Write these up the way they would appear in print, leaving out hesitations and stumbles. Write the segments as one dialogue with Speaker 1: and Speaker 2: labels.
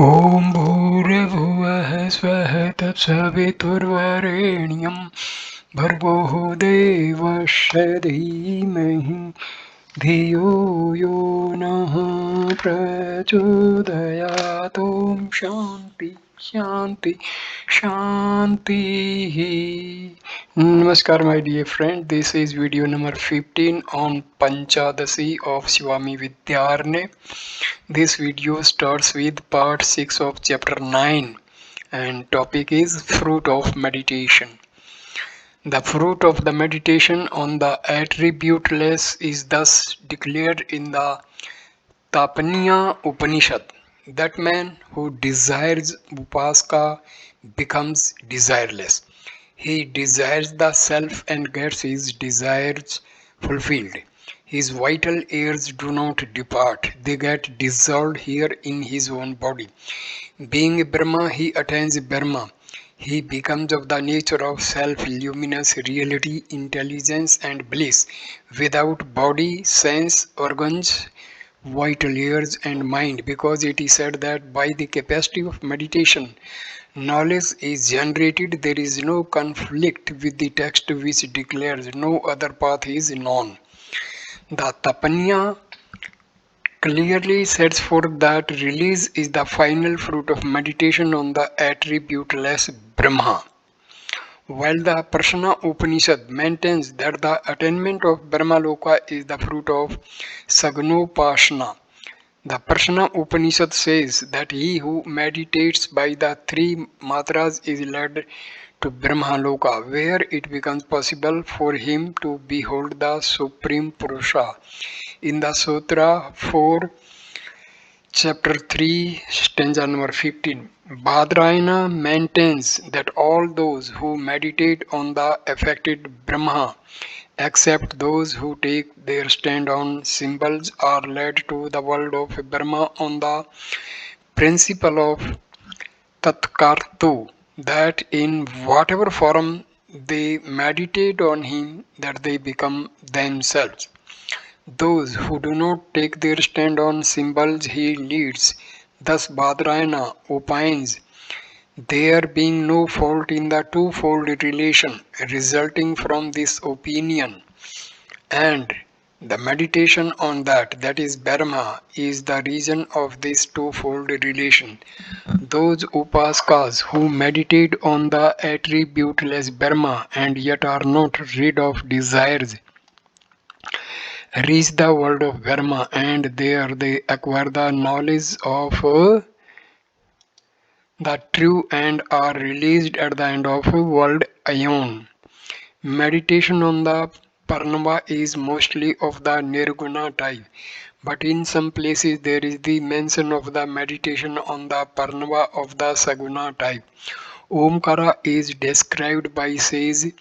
Speaker 1: ॐ भूर्भुवः स्वः तत्सवितुर्वरेण्यं भर्गो देवस्य धीमहि धियो यो नः प्रचोदयात्। ॐ शान्ति शान्ति शान्तिः. Namaskar my dear friend, this is video number 15 on Panchadasi of Swami Vidyarnaya. This video starts with part 6 of chapter 9 and topic is fruit of meditation. The fruit of the meditation on the attributeless is thus declared in the Tapaniya Upanishad. That man who desires Upaska becomes desireless. He desires the self and gets his desires fulfilled. His vital airs do not depart, they get dissolved here in his own body. Being Brahma, he attains Brahma. He becomes of the nature of self, luminous reality, intelligence, and bliss, without body, sense, organs, vital ears, and mind, because it is said that by the capacity of meditation, knowledge is generated. There is no conflict with the text which declares no other path is known. The Tapanya clearly sets forth that release is the final fruit of meditation on the attributeless Brahma, while the Prashna Upanishad maintains that the attainment of Brahmaloka is the fruit of Sagnopashna. The Prashna Upanishad says that he who meditates by the three matras is led to Brahmaloka, where it becomes possible for him to behold the Supreme Purusha. In the Sutra 4, Chapter 3, stanza number 15, Bhadrayana maintains that all those who meditate on the affected Brahma, except those who take their stand on symbols, are led to the world of Brahma on the principle of Tatkartu, that in whatever form they meditate on him, that they become themselves. Those who do not take their stand on symbols he leads. Thus Badrayana opines there being no fault in the twofold relation resulting from this opinion, and the meditation on that is Brahma, is the reason of this twofold relation. Those upaskas who meditate on the attributeless Brahma and yet are not rid of desires reach the world of Brahma, and there they acquire the knowledge of the true and are released at the end of world Aeon. Meditation on the Parnava is mostly of the Nirguna type, but in some places there is the mention of the meditation on the Parnava of the Saguna type. Omkara is described by says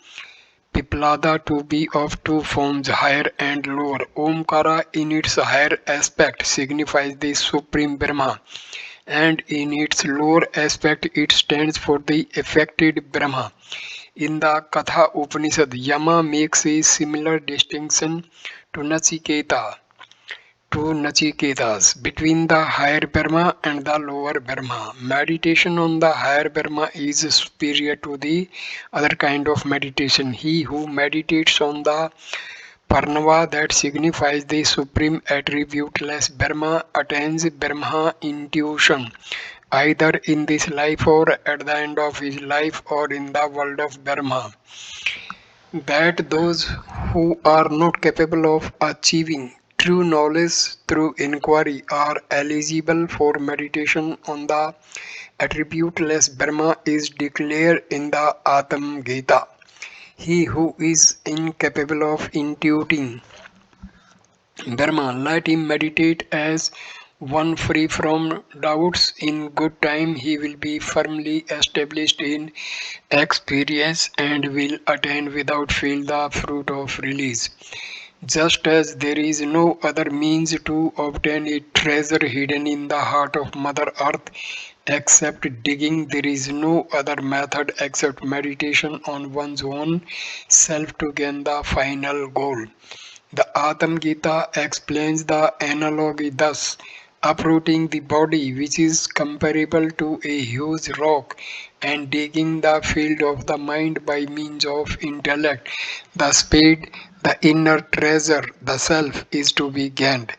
Speaker 1: Piplada to be of two forms, higher and lower. Omkara in its higher aspect signifies the Supreme Brahma, and in its lower aspect it stands for the affected Brahma. In the Katha Upanishad, Yama makes a similar distinction to Nachiketas between the higher Brahma and the lower Brahma. Meditation on the higher Brahma is superior to the other kind of meditation. He who meditates on the Parnava, that signifies the supreme attributeless Brahma, attains Brahma intuition either in this life or at the end of his life or in the world of Brahma. That those who are not capable of achieving true knowledge through inquiry are eligible for meditation on the attributeless Brahma is declared in the Atam Gita. He who is incapable of intuiting Brahma, let him meditate as one free from doubts. In good time he will be firmly established in experience and will attain without fail the fruit of release. Just as there is no other means to obtain a treasure hidden in the heart of Mother Earth except digging, there is no other method except meditation on one's own self to gain the final goal. The Atam Gita explains the analogy thus. uprooting the body, which is comparable to a huge rock, and digging the field of the mind by means of intellect. The spade, the inner treasure, the self, is to be gained.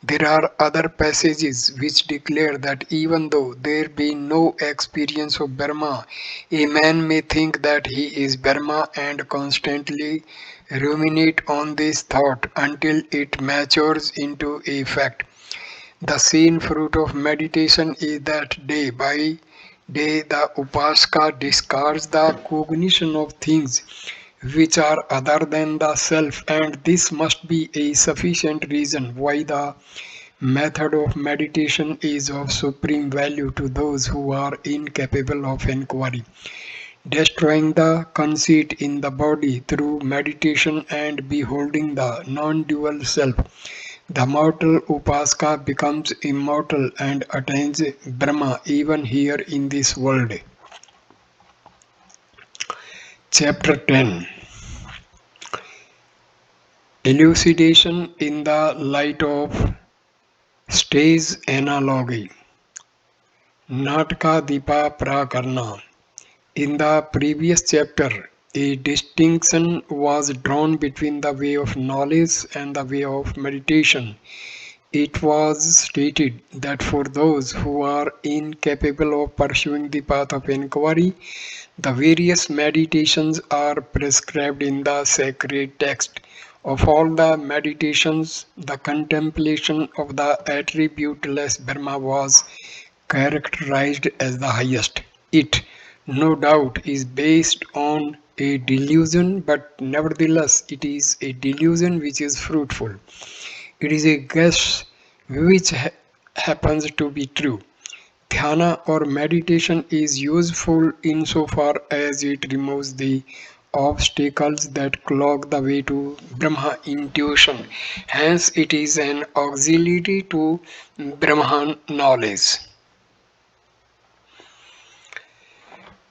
Speaker 1: There are other passages which declare that even though there be no experience of Brahma, a man may think that he is Brahma and constantly ruminate on this thought until it matures into a fact. The seen fruit of meditation is that day by day the Upasaka discards the cognition of things which are other than the self, and this must be a sufficient reason why the method of meditation is of supreme value to those who are incapable of inquiry. Destroying the conceit in the body through meditation and beholding the non-dual self, the mortal Upasaka becomes immortal and attains Brahma even here in this world. Chapter 10. Elucidation in the light of stage analogy. Nataka Dipa Prakarna. In the previous chapter, a distinction was drawn between the way of knowledge and the way of meditation. It was stated that for those who are incapable of pursuing the path of inquiry, the various meditations are prescribed in the sacred text. Of all the meditations, the contemplation of the attributeless Brahma was characterized as the highest. It, no doubt, is based on a delusion, but nevertheless, it is a delusion which is fruitful. It is a guess which happens to be true. Dhyana or meditation is useful insofar as it removes the obstacles that clog the way to Brahma intuition. Hence, it is an auxiliary to Brahman knowledge.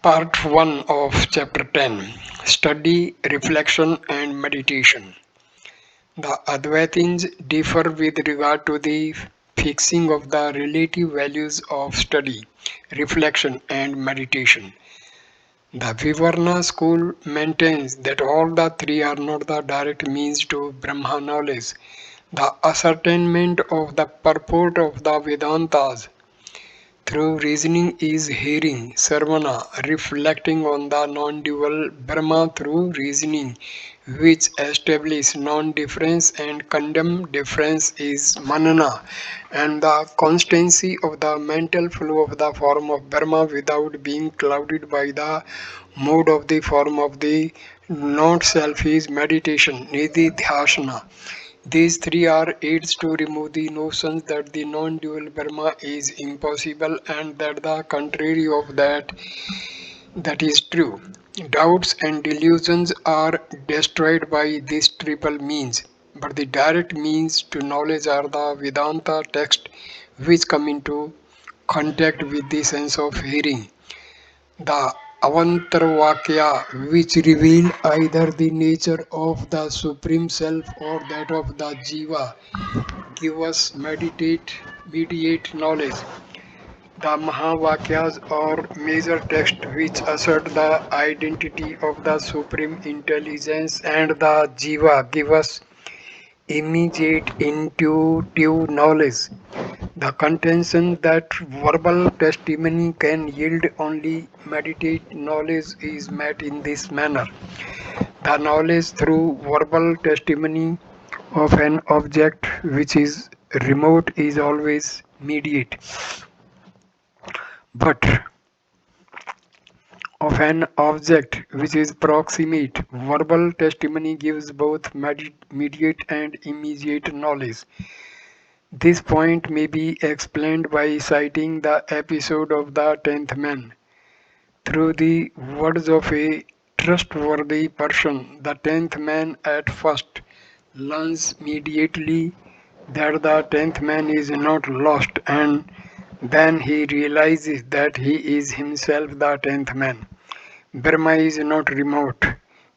Speaker 1: Part 1 of Chapter 10. Study, Reflection and Meditation. The Advaitins differ with regard to the fixing of the relative values of study, reflection and meditation. The Vivarna school maintains that all the three are not the direct means to Brahma knowledge. The ascertainment of the purport of the Vedantas through reasoning is hearing, Sarvana, reflecting on the non-dual Brahma through reasoning, which establish non-difference and condemn difference is Manana, and the constancy of the mental flow of the form of Brahma without being clouded by the mode of the form of the not-self is meditation, Nidhi Dhyasana. These three are aids to remove the notions that the non-dual Brahma is impossible and that the contrary of that is true. Doubts and delusions are destroyed by this triple means, but the direct means to knowledge are the Vedanta text which come into contact with the sense of hearing. The Avantarvakya, which reveal either the nature of the Supreme Self or that of the Jiva, give us mediate knowledge. The Mahavakyas or major text which assert the identity of the Supreme Intelligence and the Jiva give us immediate intuitive knowledge. The contention that verbal testimony can yield only meditate knowledge is met in this manner. The knowledge through verbal testimony of an object which is remote is always mediate, but of an object which is proximate, verbal testimony gives both mediate and immediate knowledge. This point may be explained by citing the episode of the tenth man. Through the words of a trustworthy person, the tenth man at first learns immediately that the tenth man is not lost, and then he realizes that he is himself the tenth man. Brahma is not remote.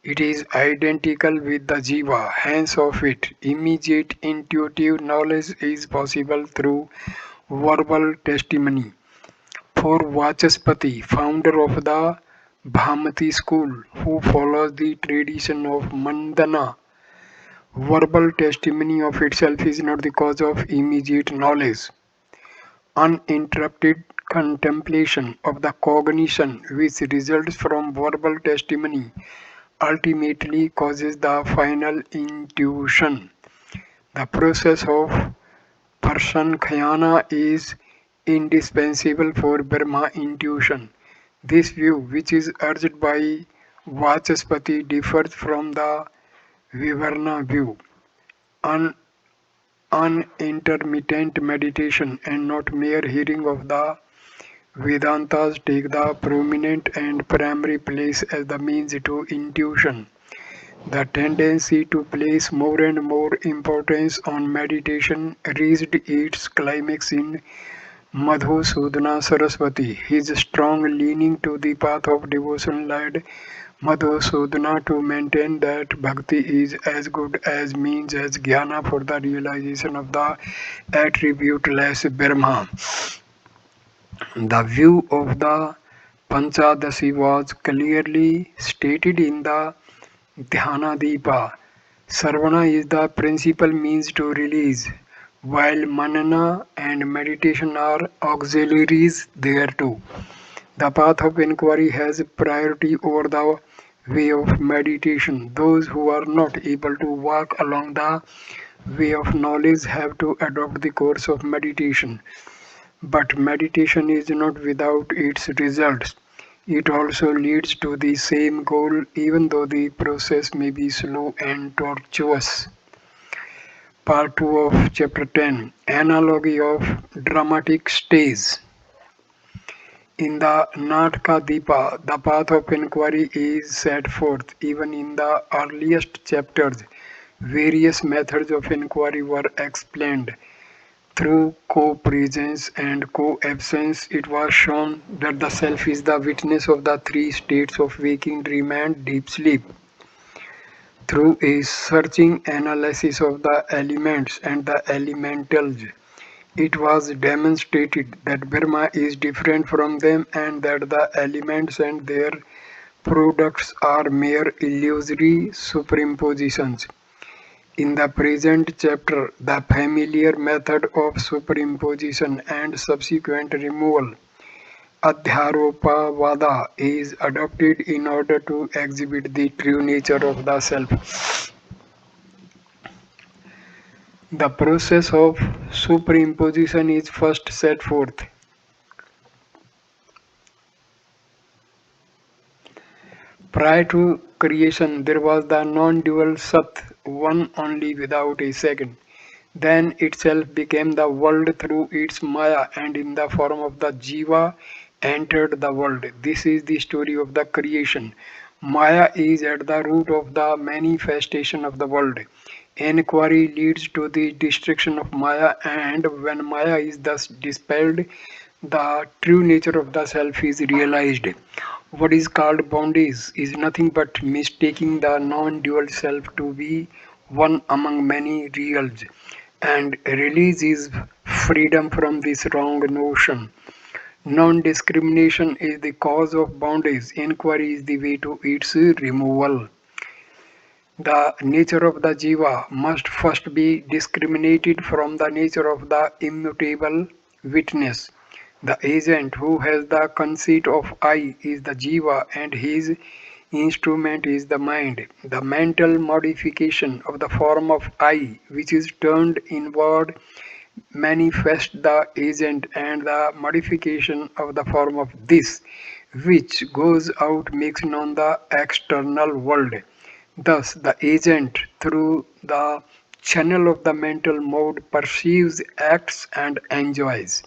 Speaker 1: It is identical with the Jiva, hence of it, immediate intuitive knowledge is possible through verbal testimony. For Vachaspati, founder of the Bhamati school, who follows the tradition of Mandana, verbal testimony of itself is not the cause of immediate knowledge. Uninterrupted contemplation of the cognition which results from verbal testimony ultimately causes the final intuition. The process of Prasankhayana is indispensable for Brahma intuition. This view, which is urged by Vachaspati, differs from the Vivarna view. Unintermittent meditation and not mere hearing of the Vedantas take the prominent and primary place as the means to intuition. The tendency to place more and more importance on meditation reached its climax in Madhusudana Saraswati. His strong leaning to the path of devotion led Madhusudana to maintain that bhakti is as good as means as jnana for the realization of the attributeless Brahma. The view of the Panchadasi was clearly stated in the Dhyanadipa. Sarvana is the principal means to release, while manana and meditation are auxiliaries thereto. The path of inquiry has priority over the way of meditation. Those who are not able to walk along the way of knowledge have to adopt the course of meditation. But meditation is not without its results. It also leads to the same goal even though the process may be slow and tortuous. Part 2 of Chapter 10, Analogy of Dramatic Stage. In the Natka Dipa, the path of inquiry is set forth. Even in the earliest chapters, various methods of inquiry were explained. Through co-presence and co-absence, it was shown that the self is the witness of the three states of waking, dream, and deep sleep. Through a searching analysis of the elements and the elementals, it was demonstrated that Brahma is different from them and that the elements and their products are mere illusory superimpositions. In the present chapter, the familiar method of superimposition and subsequent removal, Adhyaropavada, is adopted in order to exhibit the true nature of the self. The process of superimposition is first set forth. Prior to creation, there was the non-dual Sat, one only without a second. Then itself became the world through its Maya and in the form of the Jiva entered the world. This is the story of the creation. Maya is at the root of the manifestation of the world. Inquiry leads to the destruction of Maya, and when Maya is thus dispelled, the true nature of the self is realized. What is called bondage is nothing but mistaking the non-dual self to be one among many reals, and release is freedom from this wrong notion. Non-discrimination is the cause of bondage. Inquiry is the way to its removal. The nature of the jiva must first be discriminated from the nature of the immutable witness. The agent who has the conceit of I is the jiva and his instrument is the mind. The mental modification of the form of I, which is turned inward, manifests the agent, and the modification of the form of this, which goes out, makes known the external world. Thus, the agent, through the channel of the mental mode, perceives, acts, and enjoys.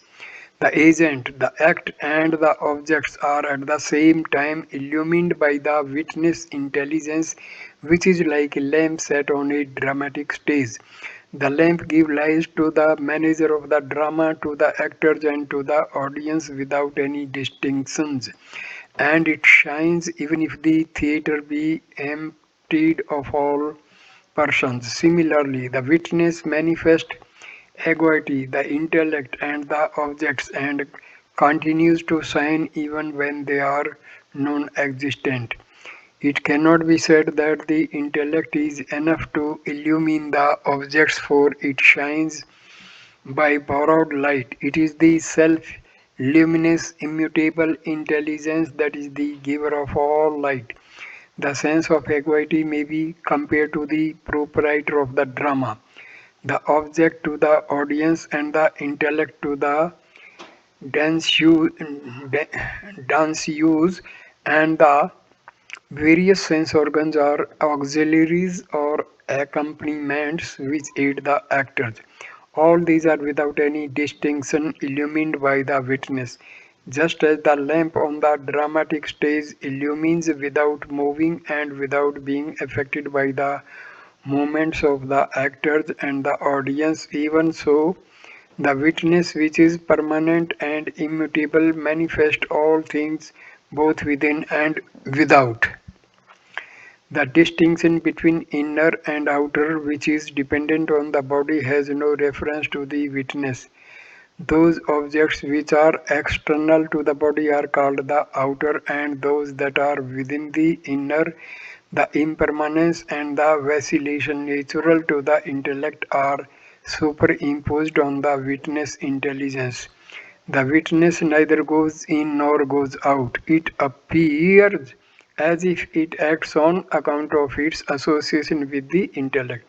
Speaker 1: The agent, the act, and the objects are at the same time illumined by the witness intelligence, which is like a lamp set on a dramatic stage. The lamp gives light to the manager of the drama, to the actors, and to the audience without any distinctions. And it shines even if the theatre be emptied of all persons. Similarly, the witness manifests equity, the intellect and the objects, and continues to shine even when they are non-existent. It cannot be said that the intellect is enough to illumine the objects, for it shines by borrowed light. It is the self-luminous, immutable intelligence that is the giver of all light. The sense of equity may be compared to the proprietor of the drama, the object to the audience, and the intellect to the dance use, and the various sense organs are auxiliaries or accompaniments which aid the actors. All these are without any distinction illumined by the witness, just as the lamp on the dramatic stage illumines without moving and without being affected by the movements of the actors and the audience. Even so, the witness, which is permanent and immutable, manifests all things both within and without. The distinction between inner and outer, which is dependent on the body, has no reference to the witness. Those objects which are external to the body are called the outer, and those that are within the inner, the impermanence and the vacillation natural to the intellect, are superimposed on the witness intelligence. The witness neither goes in nor goes out. It appears as if it acts on account of its association with the intellect.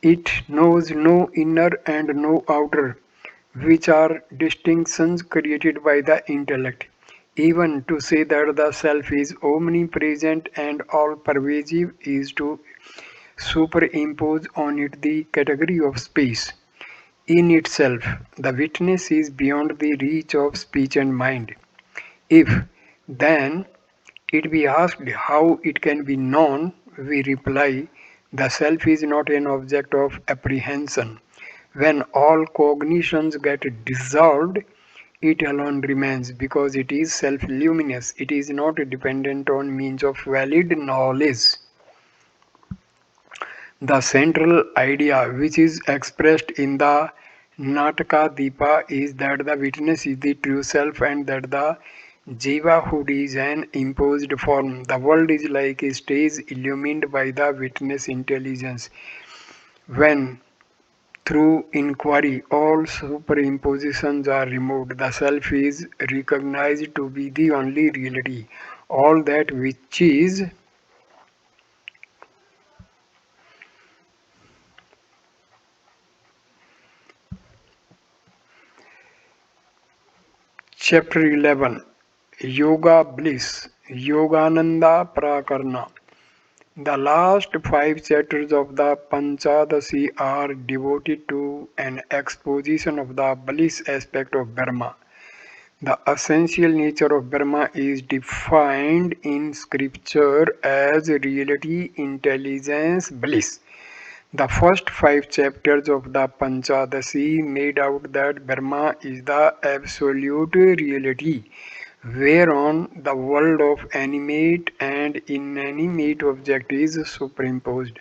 Speaker 1: It knows no inner and no outer, which are distinctions created by the intellect. Even to say that the self is omnipresent and all pervasive is to superimpose on it the category of space. In itself, the witness is beyond the reach of speech and mind. If, then, it be asked how it can be known, we reply, the self is not an object of apprehension. When all cognitions get dissolved, it alone remains because it is self-luminous. It is not dependent on means of valid knowledge. The central idea which is expressed in the Nataka Deepa is that the witness is the true self and that the Jivahood is an imposed form. The world is like a stage illumined by the witness intelligence. When, through inquiry, all superimpositions are removed, the self is recognized to be the only reality. All that which is Chapter 11, Yoga Bliss, Yogananda Prakarna. The last 5 chapters of the Panchadasi are devoted to an exposition of the bliss aspect of Brahma. The essential nature of Brahma is defined in scripture as reality, intelligence, bliss. The first 5 chapters of the Panchadasi made out that Brahma is the absolute reality, whereon the world of animate and inanimate object is superimposed.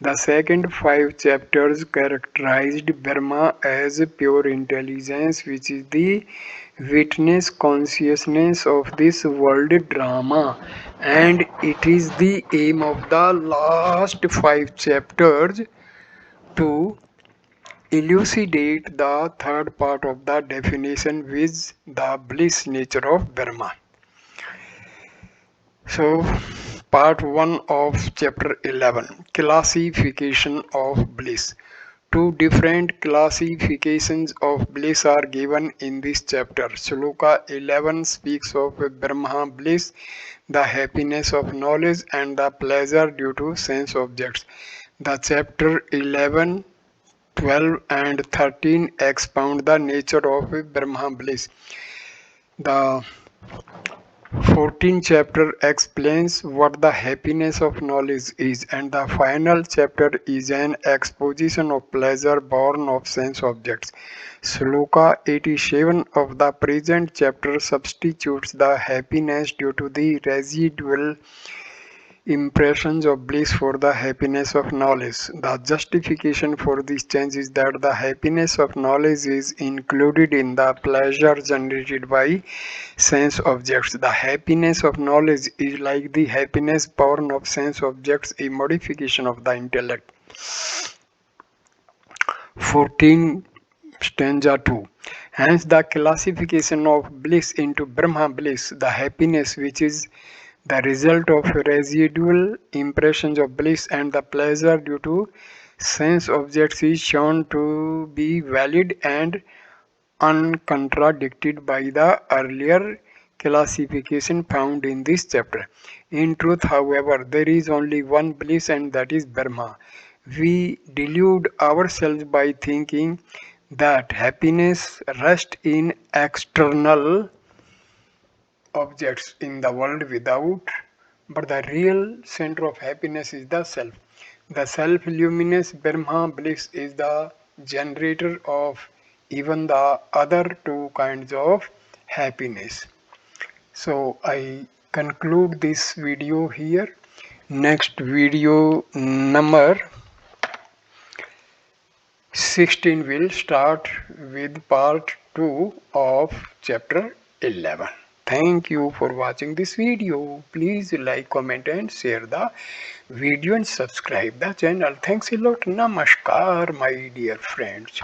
Speaker 1: The second 5 chapters characterized Brahma as pure intelligence, which is the witness consciousness of this world drama, and it is the aim of the last 5 chapters to elucidate the third part of the definition, with the bliss nature of Brahma. So, part 1 of chapter 11, classification of bliss. Two different classifications of bliss are given in this chapter. Shloka 11 speaks of Brahma bliss, the happiness of knowledge, and the pleasure due to sense objects. The chapter 11, 12 and 13 expound the nature of Brahma bliss. The 14th chapter explains what the happiness of knowledge is, and the final chapter is an exposition of pleasure born of sense objects. Shloka 87 of the present chapter substitutes the happiness due to the residual impressions of bliss for the happiness of knowledge. The justification for this change is that the happiness of knowledge is included in the pleasure generated by sense objects. The happiness of knowledge is like the happiness born of sense objects, a modification of the intellect. 14 stanza 2. Hence the classification of bliss into Brahma bliss, the happiness which is the result of residual impressions of bliss and the pleasure due to sense objects, is shown to be valid and uncontradicted by the earlier classification found in this chapter. In truth, however, there is only one bliss, and that is Brahma. We delude ourselves by thinking that happiness rests in external objects in the world without, but the real center of happiness is the self. The self luminous Brahma bliss is the generator of even the other two kinds of happiness. So I conclude this video here. Next video number 16 will start with part 2 of chapter 11. Thank you for watching this video. Please like, comment and share the video and subscribe the channel. Thanks a lot. Namaskar, my dear friends.